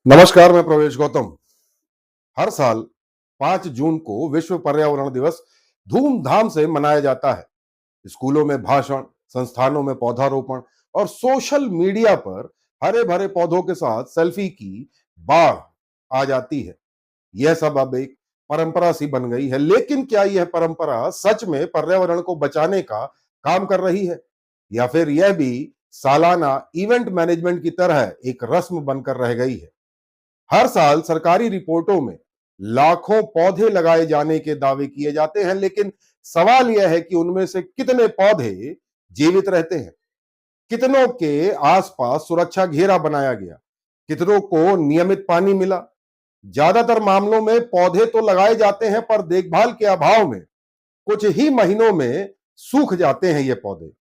नमस्कार, मैं प्रवेश गौतम। हर साल 5 जून को विश्व पर्यावरण दिवस धूमधाम से मनाया जाता है। स्कूलों में भाषण, संस्थानों में पौधारोपण और सोशल मीडिया पर हरे भरे पौधों के साथ सेल्फी की बाढ़ आ जाती है। यह सब अब एक परंपरा सी बन गई है, लेकिन क्या यह परंपरा सच में पर्यावरण को बचाने का काम कर रही है, या फिर यह भी सालाना इवेंट मैनेजमेंट की तरह एक रस्म बनकर रह गई है? हर साल सरकारी रिपोर्टों में लाखों पौधे लगाए जाने के दावे किए जाते हैं, लेकिन सवाल यह है कि उनमें से कितने पौधे जीवित रहते हैं, कितनों के आसपास सुरक्षा घेरा बनाया गया, कितनों को नियमित पानी मिला। ज्यादातर मामलों में पौधे तो लगाए जाते हैं, पर देखभाल के अभाव में कुछ ही महीनों में सूख जाते हैं ये पौधे।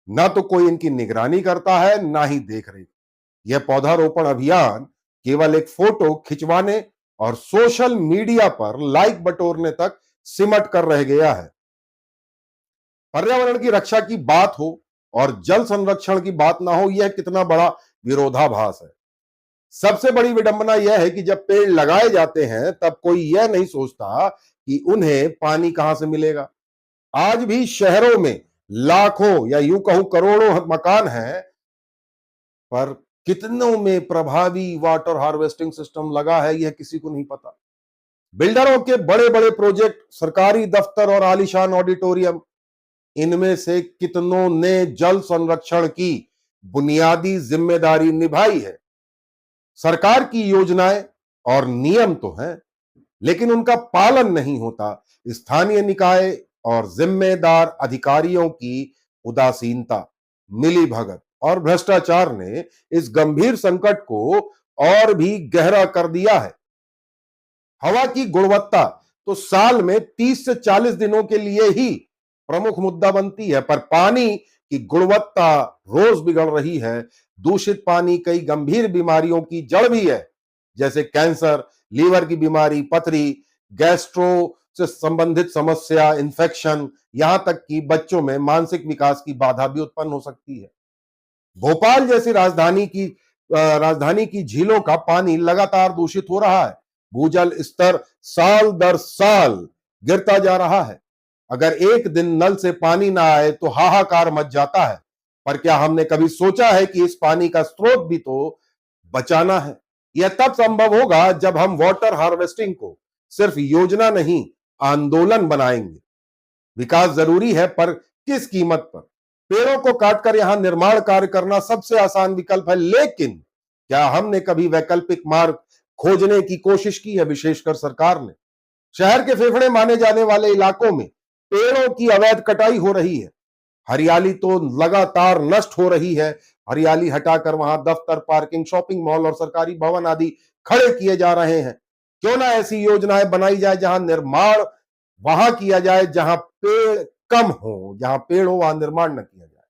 ना तो कोई इनकी निगरानी करता है, ना ही देख रेख। यह पौधारोपण अभियान केवल एक फोटो खिंचवाने और सोशल मीडिया पर लाइक बटोरने तक सिमट कर रह गया है। पर्यावरण की रक्षा की बात हो और जल संरक्षण की बात ना हो, यह कितना बड़ा विरोधाभास है। सबसे बड़ी विडंबना यह है कि जब पेड़ लगाए जाते हैं तब कोई यह नहीं सोचता कि उन्हें पानी कहां से मिलेगा। आज भी शहरों में लाखों या यूं कहूं करोड़ों मकान हैं, पर कितनों में प्रभावी वाटर हार्वेस्टिंग सिस्टम लगा है, यह किसी को नहीं पता। बिल्डरों के बड़े बड़े प्रोजेक्ट, सरकारी दफ्तर और आलीशान ऑडिटोरियम, इनमें से कितनों ने जल संरक्षण की बुनियादी जिम्मेदारी निभाई है? सरकार की योजनाएं और नियम तो हैं, लेकिन उनका पालन नहीं होता। स्थानीय निकाय और जिम्मेदार अधिकारियों की उदासीनता, मिलीभगत और भ्रष्टाचार ने इस गंभीर संकट को और भी गहरा कर दिया है। हवा की गुणवत्ता तो साल में 30 से 40 दिनों के लिए ही प्रमुख मुद्दा बनती है, पर पानी की गुणवत्ता रोज बिगड़ रही है। दूषित पानी कई गंभीर बीमारियों की जड़ भी है, जैसे कैंसर, लीवर की बीमारी, पथरी, गैस्ट्रो से संबंधित समस्या, इन्फेक्शन, यहां तक कि बच्चों में मानसिक विकास की बाधा भी उत्पन्न हो सकती है। भोपाल जैसी राजधानी की झीलों का पानी लगातार दूषित हो रहा है। भूजल स्तर साल दर साल गिरता जा रहा है। अगर एक दिन नल से पानी ना आए तो हाहाकार मच जाता है। पर क्या हमने कभी सोचा है कि इस पानी का स्रोत भी तो बचाना है? यह तब संभव होगा जब हम वाटर हार्वेस्टिंग को सिर्फ योजना नहीं, आंदोलन बनाएंगे। विकास जरूरी है, पर किस कीमत पर? पेड़ों को काटकर यहां निर्माण कार्य करना सबसे आसान विकल्प है, लेकिन क्या हमने कभी वैकल्पिक मार्ग खोजने की कोशिश की है? विशेषकर सरकार ने। शहर के फेफड़े माने जाने वाले इलाकों में पेड़ों की अवैध कटाई हो रही है। हरियाली तो लगातार नष्ट हो रही है। हरियाली हटाकर वहां दफ्तर, पार्किंग, शॉपिंग मॉल और सरकारी भवन आदि खड़े किए जा रहे हैं। क्यों ना ऐसी योजनाएं बनाई जाए जहां निर्माण वहां किया जाए जहां पेड़ कम हो, जहां पेड़ हो वहां निर्माण न किया जाए।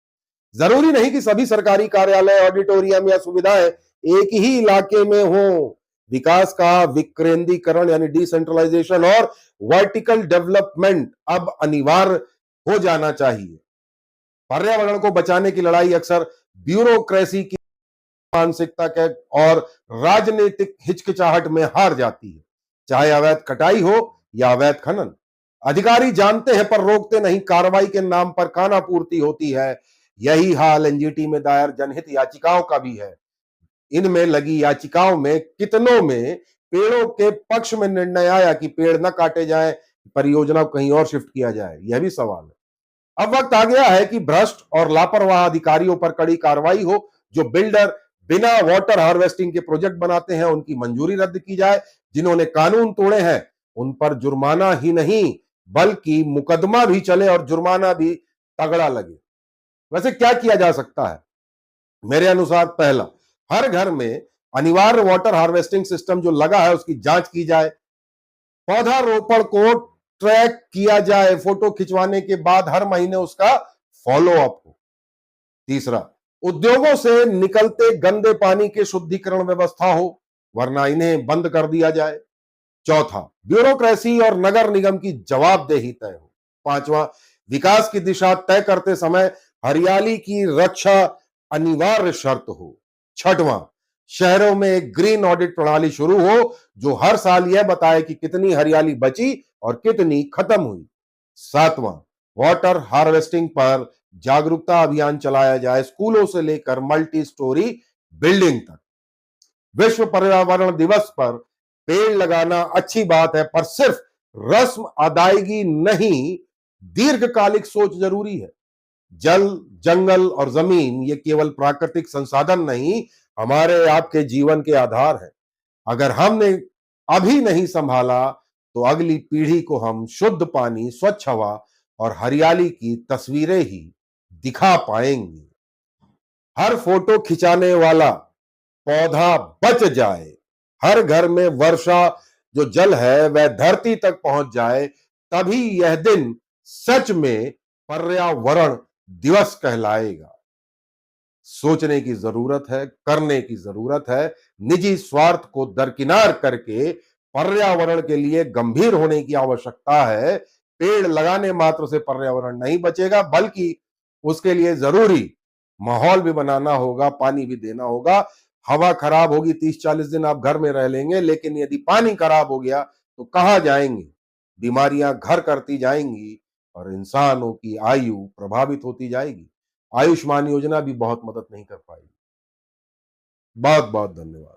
जरूरी नहीं कि सभी सरकारी कार्यालय, ऑडिटोरियम या सुविधाएं एक ही इलाके में हो। विकास का विकेंद्रीकरण यानी डिसेंट्रलाइजेशन और वर्टिकल डेवलपमेंट अब अनिवार्य हो जाना चाहिए। पर्यावरण को बचाने की लड़ाई अक्सर ब्यूरोक्रेसी की मानसिकता के और राजनीतिक हिचकिचाहट में हार जाती है। चाहे अवैध कटाई हो या अवैध खनन, अधिकारी जानते हैं पर रोकते नहीं। कार्रवाई के नाम पर खानापूर्ति होती है। यही हाल एनजीटी में दायर जनहित याचिकाओं का भी है। इनमें लगी याचिकाओं में कितनों में पेड़ों के पक्ष में निर्णय आया कि पेड़ न काटे जाएं, परियोजना को कहीं और शिफ्ट किया जाए? यह भी सवाल है। अब वक्त आ गया है कि भ्रष्ट और लापरवाह अधिकारियों पर कड़ी कार्रवाई हो। जो बिल्डर बिना वाटर हार्वेस्टिंग के प्रोजेक्ट बनाते हैं, उनकी मंजूरी रद्द की जाए। जिन्होंने कानून तोड़े हैं, उन पर जुर्माना ही नहीं बल्कि मुकदमा भी चले और जुर्माना भी तगड़ा लगे। वैसे क्या किया जा सकता है? मेरे अनुसार पहला, हर घर में अनिवार्य वाटर हार्वेस्टिंग सिस्टम जो लगा है उसकी जांच की जाए। पौधारोपण को ट्रैक किया जाए। फोटो खिंचवाने के बाद हर महीने उसका फॉलो अप हो। तीसरा, उद्योगों से निकलते गंदे पानी की शुद्धिकरण व्यवस्था हो, वरना इन्हें बंद कर दिया जाए। चौथा, ब्यूरोक्रेसी और नगर निगम की जवाबदेही तय हो। पांचवा, विकास की दिशा तय करते समय हरियाली की रक्षा अनिवार्य शर्त हो। छठवां, शहरों में एक ग्रीन ऑडिट प्रणाली शुरू हो जो हर साल यह बताए कि कितनी हरियाली बची और कितनी खत्म हुई। सातवां, वाटर हार्वेस्टिंग पर जागरूकता अभियान चलाया जाए, स्कूलों से लेकर मल्टी स्टोरी बिल्डिंग तक। विश्व पर्यावरण दिवस पर पेड़ लगाना अच्छी बात है, पर सिर्फ रस्म अदायगी नहीं, दीर्घकालिक सोच जरूरी है। जल, जंगल और जमीन ये केवल प्राकृतिक संसाधन नहीं, हमारे आपके जीवन के आधार हैं। अगर हमने अभी नहीं संभाला तो अगली पीढ़ी को हम शुद्ध पानी, स्वच्छ हवा और हरियाली की तस्वीरें ही दिखा पाएंगे। हर फोटो खिंचाने वाला पौधा बच जाए, हर घर में वर्षा जो जल है वह धरती तक पहुंच जाए, तभी यह दिन सच में पर्यावरण दिवस कहलाएगा। सोचने की जरूरत है, करने की जरूरत है। निजी स्वार्थ को दरकिनार करके पर्यावरण के लिए गंभीर होने की आवश्यकता है। पेड़ लगाने मात्र से पर्यावरण नहीं बचेगा, बल्कि उसके लिए जरूरी माहौल भी बनाना होगा, पानी भी देना होगा। हवा खराब होगी, 30-40 दिन आप घर में रह लेंगे, लेकिन यदि पानी खराब हो गया तो कहां जाएंगे? बीमारियां घर करती जाएंगी और इंसानों की आयु प्रभावित होती जाएगी। आयुष्मान योजना भी बहुत मदद नहीं कर पाएगी। बहुत बहुत धन्यवाद।